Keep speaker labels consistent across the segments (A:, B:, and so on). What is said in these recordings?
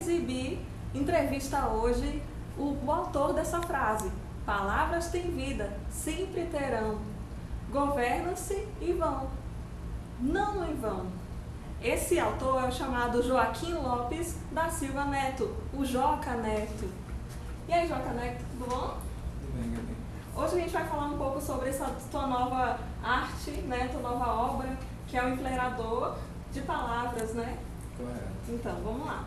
A: Zibi entrevista hoje o autor dessa frase: palavras têm vida, sempre terão, governam-se e vão, não em vão. Esse autor é o chamado Joaquim Lopes da Silva Neto, o Joca Neto. E aí, Joca Neto, tudo bom?
B: Tudo bem, Gabi.
A: Hoje a gente vai falar um pouco sobre essa tua nova arte, né, tua nova obra, que é o Enfileirador de Palavras, né?
B: Correto.
A: Então, vamos lá.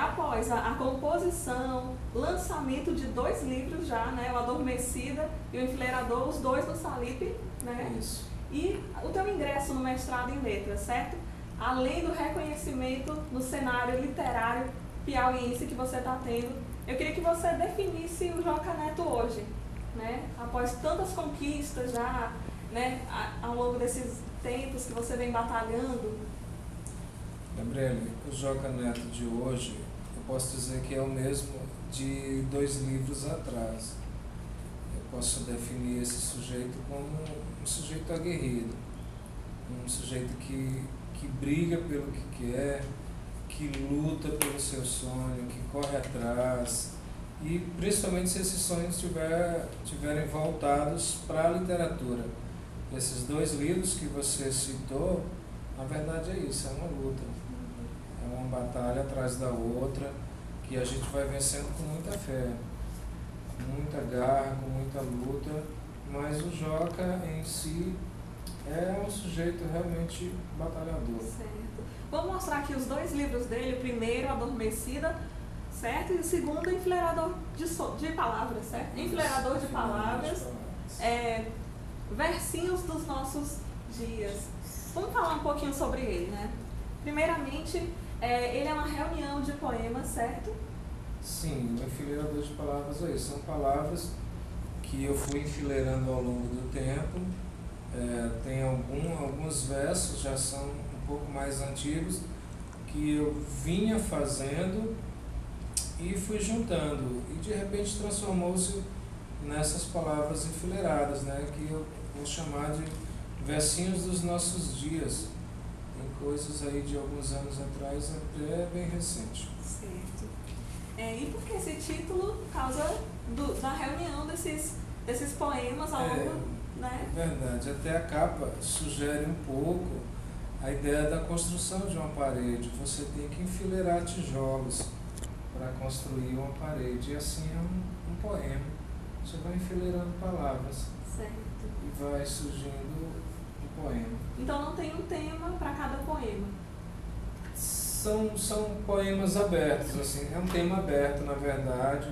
A: Após a composição, lançamento de 2 livros já, né? O Adormecida e o Enfileirador, os 2 no Salip, né?
B: Isso.
A: E o teu ingresso no mestrado em letras, certo? Além do reconhecimento no cenário literário piauiense que você está tendo, eu queria que você definisse o Joca Neto hoje, né? Após tantas conquistas já, né? Ao longo desses tempos que você vem batalhando.
B: Gabriele, o Joca Neto de hoje, eu posso dizer que é o mesmo de 2 livros atrás. Eu posso definir esse sujeito como um sujeito aguerrido, um sujeito que briga pelo que quer, que luta pelo seu sonho, que corre atrás, e principalmente se esses sonhos estiverem voltados para a literatura. Esses 2 livros que você citou, na verdade é isso, é uma luta. É uma batalha atrás da outra, que a gente vai vencendo com muita fé, com muita garra, com muita luta, mas o Joca em si é um sujeito realmente batalhador.
A: Certo. Vou mostrar aqui os 2 livros dele, o primeiro, Adormecida, certo? E o segundo, Enfileirador de Palavras, certo? Enfileirador de Palavras, versinhos dos nossos dias. Vamos falar um pouquinho sobre ele, né? Primeiramente, ele é uma reunião de poemas, certo?
B: Sim, o Enfileirador de Palavras é isso. São palavras que eu fui enfileirando ao longo do tempo. Tem alguns versos, já são um pouco mais antigos, que eu vinha fazendo e fui juntando. E de repente transformou-se nessas palavras enfileiradas, né? Que eu vou chamar de versinhos dos nossos dias. Tem coisas aí de alguns anos atrás, até bem recente.
A: Certo. E por que esse título? Por causa da reunião desses poemas ao longo, né?
B: Verdade. Até a capa sugere um pouco a ideia da construção de uma parede. Você tem que enfileirar tijolos para construir uma parede. E assim é um poema. Você vai enfileirando palavras.
A: Certo.
B: E vai surgindo um poema.
A: Então não tem um tema para cada poema?
B: São poemas abertos, assim, é um tema aberto, na verdade,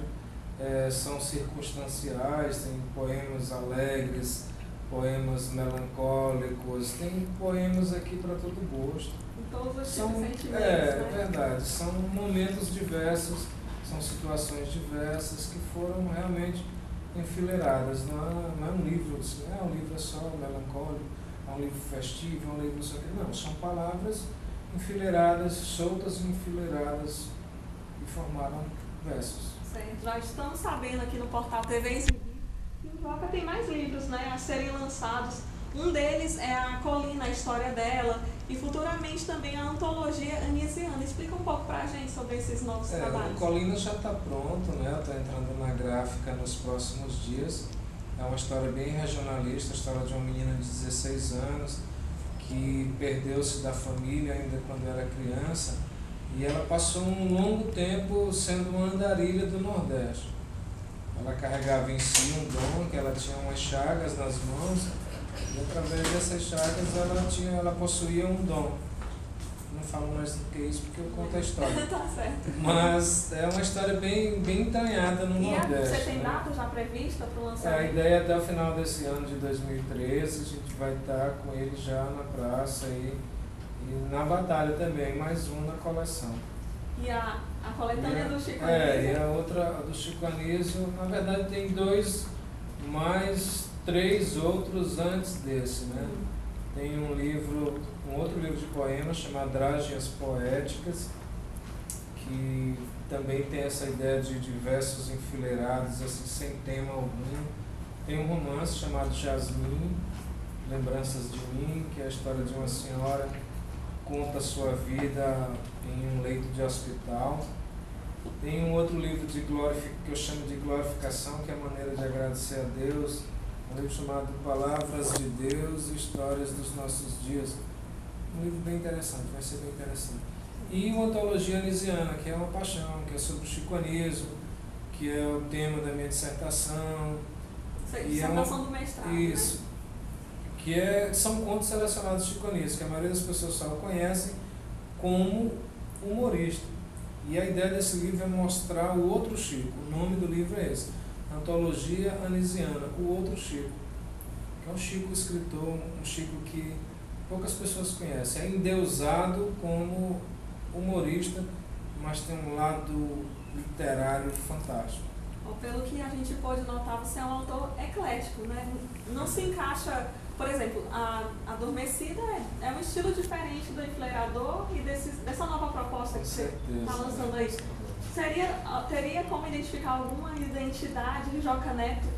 B: são circunstanciais, tem poemas alegres, poemas melancólicos, tem poemas aqui para todo gosto.
A: Em todos os
B: São,
A: tipos de sentimentos,
B: é
A: né?
B: verdade, são momentos diversos, são situações diversas que foram realmente enfileiradas. Não é um livro, assim, é um livro só melancólico, é um livro festivo, é um livro só. Não, são palavras enfileiradas, soltas e enfileiradas, e formaram versos.
A: Certo. Já estamos sabendo aqui no portal TV Zibi que o Joca tem mais livros, né, a serem lançados. Um deles é a Colina, a história dela, e futuramente também a antologia Anisiana. Explica um pouco pra gente sobre esses novos trabalhos.
B: O Colina já está pronto, né? Está entrando na gráfica nos próximos dias. É uma história bem regionalista, a história de uma menina de 16 anos, que perdeu-se da família ainda quando era criança, e ela passou um longo tempo sendo uma andarilha do Nordeste. Ela carregava em si um dom, que ela tinha umas chagas nas mãos, e através dessas chagas ela possuía um dom. Não falo mais do que isso porque eu conto a história.
A: Tá certo.
B: Mas é uma história bem entranhada no Nordeste.
A: Você tem
B: né?
A: data já prevista para o lançamento?
B: A ideia é até o final desse ano de 2013, a gente vai estar com ele já na praça e na batalha também, mais um na coleção.
A: E a coletânea do Chico
B: Anísio?
A: Anísio?
B: E a outra, a do Chico Anísio, na verdade tem 2, mais 3 outros antes desse, né? Tem um outro livro de poemas chamado Drágeas Poéticas, que também tem essa ideia de versos enfileirados, assim, sem tema algum. Tem um romance chamado Jasmim, Lembranças de Mim, que é a história de uma senhora que conta a sua vida em um leito de hospital. Tem um outro livro que eu chamo de glorificação, que é a maneira de agradecer a Deus, um livro chamado Palavras de Deus e Histórias dos Nossos Dias. Um livro bem interessante, vai ser bem interessante. E uma antologia anisiana, que é uma paixão, que é sobre o Chico Anísio, que é o tema da minha dissertação.
A: Dissertação do mestrado,
B: isso,
A: né?
B: Que são contos selecionados de Chico Anísio, que a maioria das pessoas só o conhecem como humorista. E a ideia desse livro é mostrar o outro Chico. O nome do livro é esse, Antologia Anisiana, o outro Chico, que é um Chico escritor, um Chico que poucas pessoas conhecem. É endeusado como humorista, mas tem um lado literário fantástico.
A: Pelo que a gente pode notar, você é um autor eclético, né? Não se encaixa, por exemplo, a Adormecida é um estilo diferente do Enfileirador e dessa nova proposta que você está lançando aí. Teria como identificar alguma identidade de Joca Neto?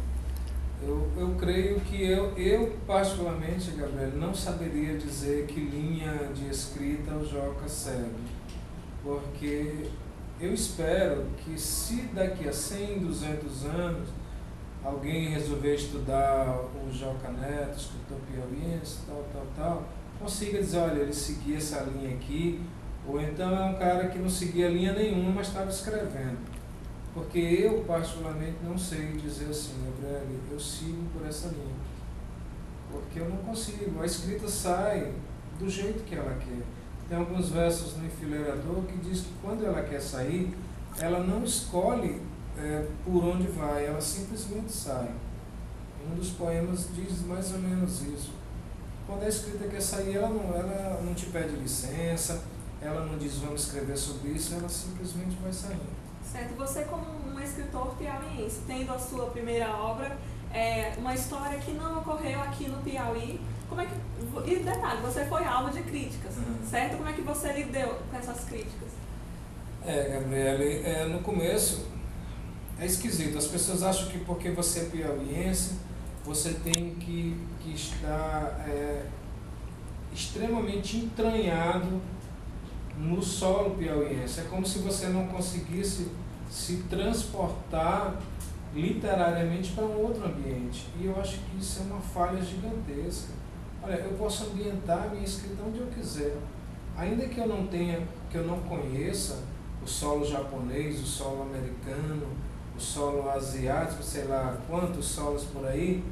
B: Eu creio que eu particularmente, Gabriel, não saberia dizer que linha de escrita o Joca segue, porque eu espero que se daqui a 100, 200 anos alguém resolver estudar o Joca Neto, escritor piauiense, tal, consiga dizer, olha, ele seguia essa linha aqui, ou então é um cara que não seguia linha nenhuma, mas estava escrevendo. Porque eu, particularmente, não sei dizer assim, Gabriel, eu sigo por essa linha. Porque eu não consigo. A escrita sai do jeito que ela quer. Tem alguns versos no Enfileirador que diz que quando ela quer sair, ela não escolhe por onde vai, ela simplesmente sai. Um dos poemas diz mais ou menos isso. Quando a escrita quer sair, ela não te pede licença, ela não diz vamos escrever sobre isso, ela simplesmente vai saindo.
A: Certo. Você, como um escritor piauiense, tendo a sua primeira obra, uma história que não ocorreu aqui no Piauí, e detalhe, você foi alvo de críticas, certo? Como é que você lidou com essas críticas?
B: Gabriele, no começo é esquisito. As pessoas acham que porque você é piauiense, você tem que estar extremamente entranhado no solo piauiense. É como se você não conseguisse se transportar literariamente para um outro ambiente. E eu acho que isso é uma falha gigantesca. Olha, eu posso ambientar a minha escrita onde eu quiser. Ainda que eu não conheça o solo japonês, o solo americano, o solo asiático, sei lá quantos solos por aí,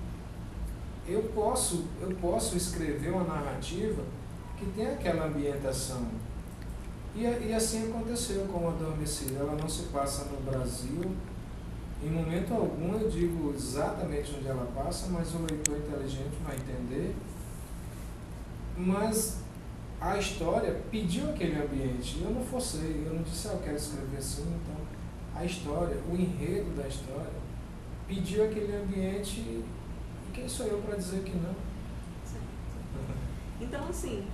B: eu posso escrever uma narrativa que tem aquela ambientação. E assim aconteceu com a Adormecida. Ela não se passa no Brasil. Em momento algum eu digo exatamente onde ela passa, mas o leitor inteligente vai entender. Mas a história pediu aquele ambiente. Eu não forcei, eu não disse, eu quero escrever assim. Então, a história, o enredo da história, pediu aquele ambiente e quem sou eu para dizer que não?
A: Então, assim,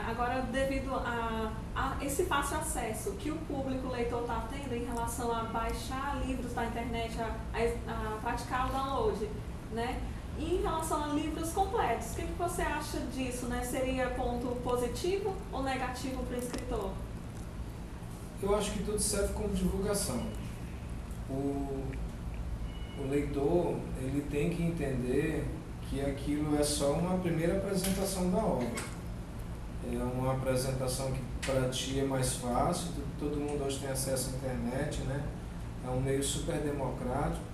A: agora devido a esse fácil acesso que o público, o leitor está tendo em relação a baixar livros da internet, a praticar o download, né? E em relação a livros completos, o que você acha disso, né? Seria ponto positivo ou negativo para o escritor?
B: Eu acho que tudo serve como divulgação. O leitor, ele tem que entender que aquilo é só uma primeira apresentação da obra. É uma apresentação que para ti é mais fácil, todo mundo hoje tem acesso à internet, né? É um meio super democrático,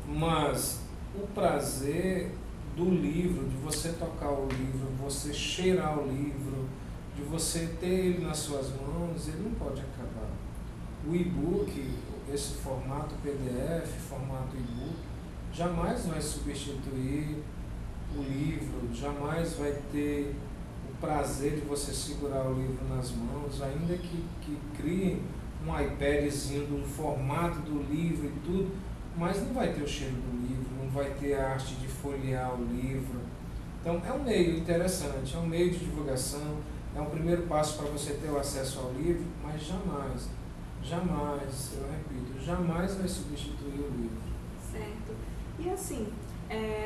B: mas o prazer do livro, de você tocar o livro, você cheirar o livro, de você ter ele nas suas mãos, ele não pode acabar. O e-book, esse formato PDF, formato e-book, jamais vai substituir o livro, jamais vai ter o prazer de você segurar o livro nas mãos, ainda que crie um iPadzinho do formato do livro e tudo, mas não vai ter o cheiro do livro, não vai ter a arte de folhear o livro. Então é um meio interessante, é um meio de divulgação, é um primeiro passo para você ter o acesso ao livro, mas jamais, eu repito, jamais vai substituir o livro.
A: Certo. E assim,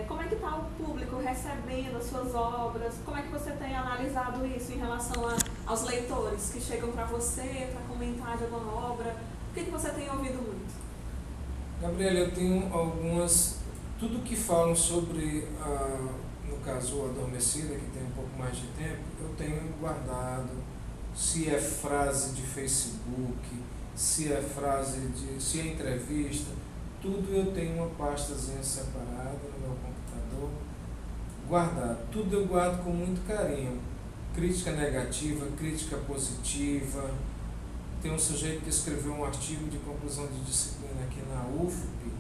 A: como é que está o público recebendo as suas obras? Como é que você tem analisado isso em relação aos leitores que chegam para você para comentar de alguma obra? O que você tem ouvido muito?
B: Gabriela, eu tenho tudo que falam sobre, no caso, o Adormecida, que tem um pouco mais de tempo, eu tenho guardado, se é frase de Facebook, se é se é entrevista, tudo eu tenho uma pastazinha separada no meu computador, guardado. Tudo eu guardo com muito carinho. Crítica negativa, crítica positiva. Tem um sujeito que escreveu um artigo de conclusão de disciplina aqui na UFP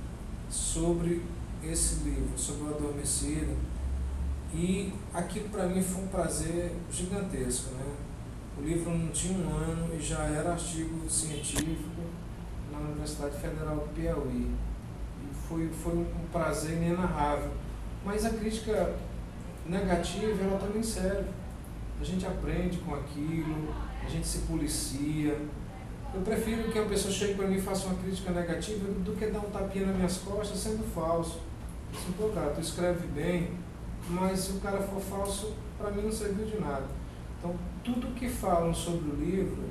B: sobre esse livro, sobre o Adormecida. E aquilo para mim foi um prazer gigantesco, né? O livro não tinha um ano e já era artigo científico na Universidade Federal do Piauí. E foi um prazer inenarrável. Mas a crítica negativa, ela também serve. A gente aprende com aquilo, a gente se policia. Eu prefiro que a pessoa chegue para mim e faça uma crítica negativa do que dar um tapinha nas minhas costas sendo falso. Assim, pô, cara, tu escreve bem, mas se o cara for falso, para mim não serviu de nada. Então, tudo que falam sobre o livro,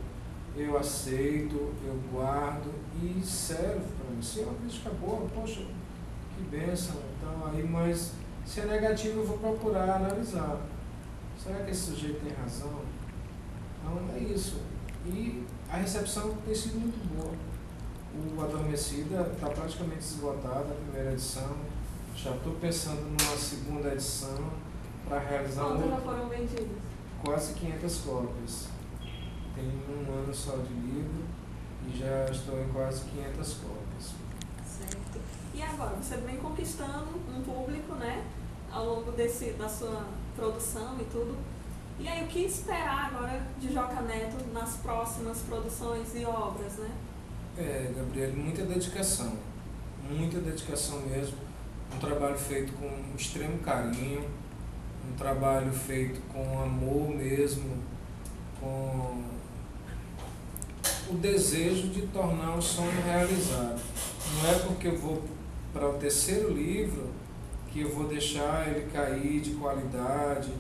B: eu aceito, eu guardo e serve para mim. Se é uma crítica boa, poxa, que bênção, então, aí, mas se é negativo, eu vou procurar analisar. Será que esse sujeito tem razão? Então, é isso. E a recepção tem sido muito boa. O Adormecida está praticamente esgotado, a primeira edição. Já estou pensando numa segunda edição para realizar
A: Quantas já foram vendidas?
B: Quase 500 cópias. Tem um ano só de livro e já estou em quase 500 cópias.
A: Certo. E agora, você vem conquistando um público, né, ao longo da sua produção e tudo. E aí, o que esperar agora de Joca Neto nas próximas produções e obras, né?
B: Gabriela, muita dedicação mesmo. Um trabalho feito com extremo carinho, um trabalho feito com amor mesmo, com o desejo de tornar o sonho realizado. Não é porque eu vou para o terceiro livro que eu vou deixar ele cair de qualidade.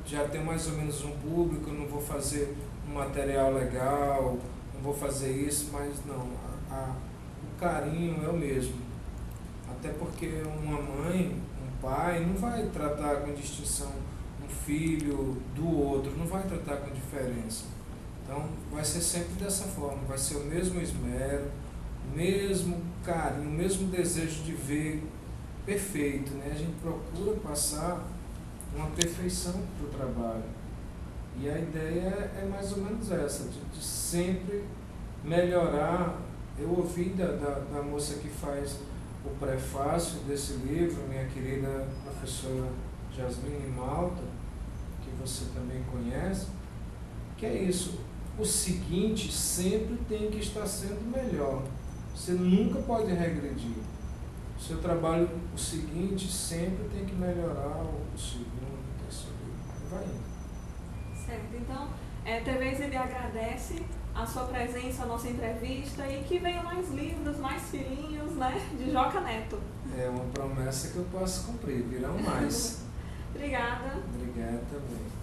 B: Já tem mais ou menos um público, eu não vou fazer um material legal, não vou fazer isso, mas não, o carinho é o mesmo. Até porque uma mãe, um pai, não vai tratar com distinção um filho do outro, não vai tratar com diferença. Então, vai ser sempre dessa forma, vai ser o mesmo esmero, o mesmo carinho, o mesmo desejo de ver perfeito, né? A gente procura passar uma perfeição para o trabalho. E a ideia é mais ou menos essa, de sempre melhorar. Eu ouvi da moça que faz o prefácio desse livro, minha querida professora Jasmine Malta, que você também conhece, que é isso. O seguinte sempre tem que estar sendo melhor. Você nunca pode regredir. O seu trabalho, o seguinte, sempre tem que melhorar o segundo, o terceiro, e vai indo.
A: Certo, então, TVs ele agradece a sua presença, a nossa entrevista e que venham mais livros, mais filhinhos, né, de Joca Neto.
B: É uma promessa que eu posso cumprir, virão mais.
A: Obrigada.
B: Obrigado também.